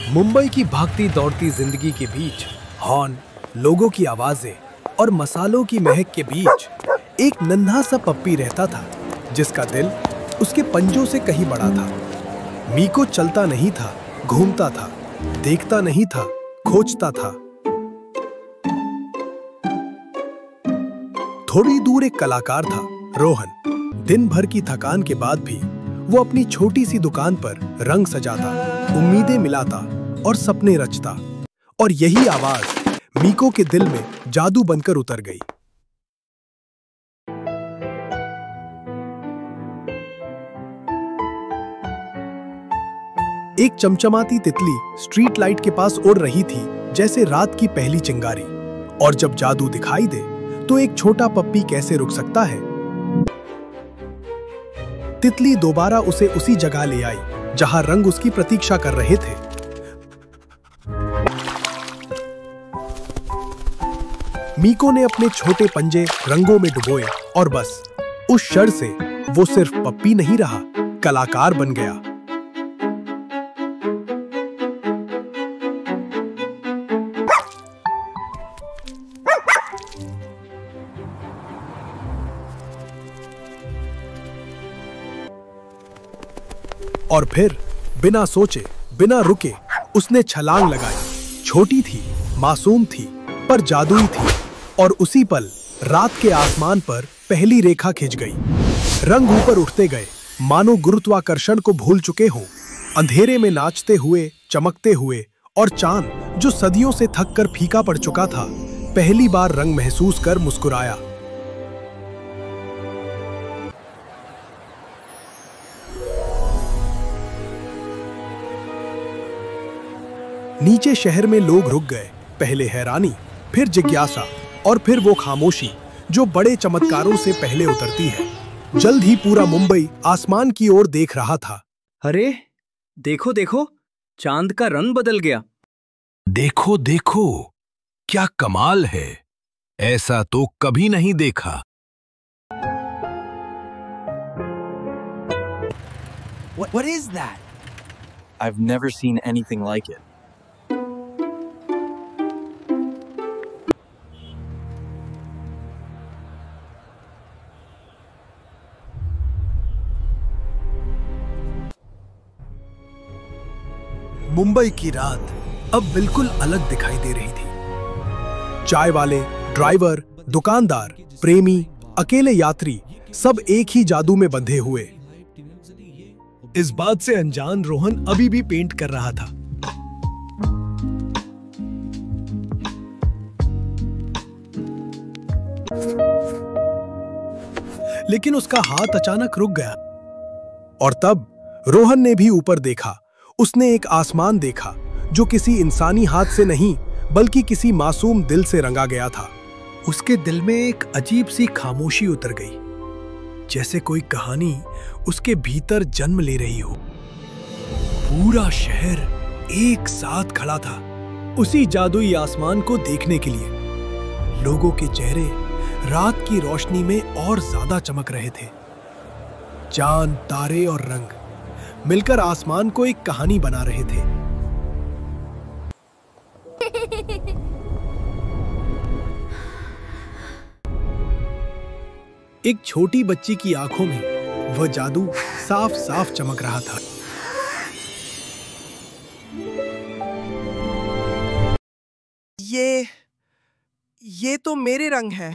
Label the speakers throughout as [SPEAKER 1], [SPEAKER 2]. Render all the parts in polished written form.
[SPEAKER 1] मुंबई की भागती दौड़ती जिंदगी के बीच हॉर्न, लोगों की आवाजें और मसालों की महक के बीच एक नन्हा सा पप्पी रहता था जिसका दिल उसके पंजों से कहीं बड़ा था। मीको चलता नहीं था, घूमता था, देखता नहीं था, खोजता था। थोड़ी दूर एक कलाकार था, रोहन। दिन भर की थकान के बाद भी वो अपनी छोटी सी दुकान पर रंग सजाता, उम्मीदें मिलाता और सपने रचता। और यही आवाज मीको के दिल में जादू बनकर उतर गई। एक चमचमाती तितली स्ट्रीट लाइट के पास उड़ रही थी जैसे रात की पहली चिंगारी। और जब जादू दिखाई दे तो एक छोटा पप्पी कैसे रुक सकता है। तितली दोबारा उसे उसी जगह ले आई जहां रंग उसकी प्रतीक्षा कर रहे थे। मीको ने अपने छोटे पंजे रंगों में डुबोए और बस उस क्षण से वो सिर्फ पप्पी नहीं रहा, कलाकार बन गया। और फिर बिना सोचे, बिना रुके उसने छलांग लगाई। छोटी थी, मासूम थी, पर जादुई थी। और उसी पल रात के आसमान पर पहली रेखा खिंच गई। रंग ऊपर उठते गए, मानो गुरुत्वाकर्षण को भूल चुके हों। अंधेरे में नाचते हुए, चमकते हुए, और चांद जो सदियों से थक कर फीका पड़ चुका था, पहली बार रंग महसूस कर मुस्कुराया। नीचे शहर में लोग रुक गए, पहले हैरानी, फिर जिज्ञासा और फिर वो खामोशी जो बड़े चमत्कारों से पहले उतरती है। जल्द ही पूरा मुंबई आसमान की ओर देख रहा था।
[SPEAKER 2] अरे देखो देखो, चांद का रंग बदल गया।
[SPEAKER 3] देखो देखो, क्या कमाल है, ऐसा तो कभी नहीं देखा।
[SPEAKER 4] What is that? I've never seen anything like it.
[SPEAKER 1] Mumbai की रात अब बिल्कुल अलग दिखाई दे रही थी। चाय वाले, ड्राइवर, दुकानदार, प्रेमी, अकेले यात्री, सब एक ही जादू में बंधे हुए। इस बात से अनजान रोहन अभी भी पेंट कर रहा था। लेकिन उसका हाथ अचानक रुक गया। और तब रोहन ने भी ऊपर देखा। उसने एक आसमान देखा जो किसी इंसानी हाथ से नहीं बल्कि किसी मासूम दिल से रंगा गया था। उसके दिल में एक अजीब सी खामोशी उतर गई, जैसे कोई कहानी उसके भीतर जन्म ले रही हो। पूरा शहर एक साथ खड़ा था उसी जादुई आसमान को देखने के लिए। लोगों के चेहरे रात की रोशनी में और ज्यादा चमक रहे थे। चांद, तारे और रंग मिलकर आसमान को एक कहानी बना रहे थे। एक छोटी बच्ची की आंखों में वह जादू साफ साफ चमक रहा था।
[SPEAKER 5] ये तो मेरे रंग है।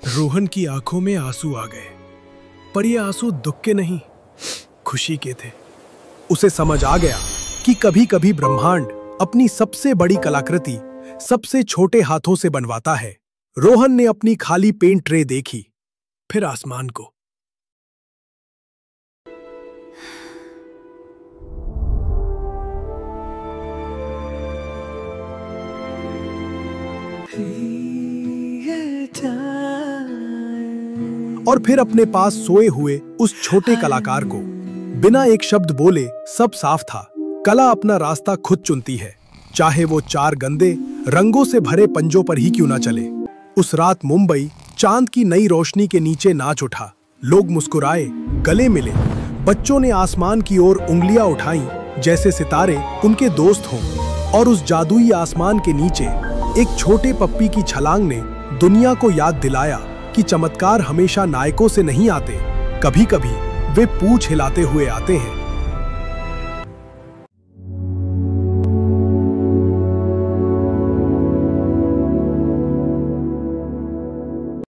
[SPEAKER 1] रोहन की आंखों में आंसू आ गए, पर ये आंसू दुख के नहीं, खुशी के थे। उसे समझ आ गया कि कभी-कभी ब्रह्मांड अपनी सबसे बड़ी कलाकृति सबसे छोटे हाथों से बनवाता है। रोहन ने अपनी खाली पेंट ट्रे देखी, फिर आसमान को। और फिर अपने पास सोए हुए उस छोटे कलाकार को। बिना एक शब्द बोले सब साफ था। कला अपना रास्ता खुद चुनती है, चाहे वो चार गंदे रंगों से भरे पंजों पर ही क्यों ना चले। उस रात मुंबई चांद की नई रोशनी के नीचे नाच उठा। लोग मुस्कुराए, गले मिले, बच्चों ने आसमान की ओर उंगलियां उठाईं जैसे सितारे उनके दोस्त हों। और उस जादुई आसमान के नीचे एक छोटे पप्पी की छलांग ने दुनिया को याद दिलाया कि चमत्कार हमेशा नायकों से नहीं आते, कभी-कभी वे पूंछ हिलाते हुए आते हैं।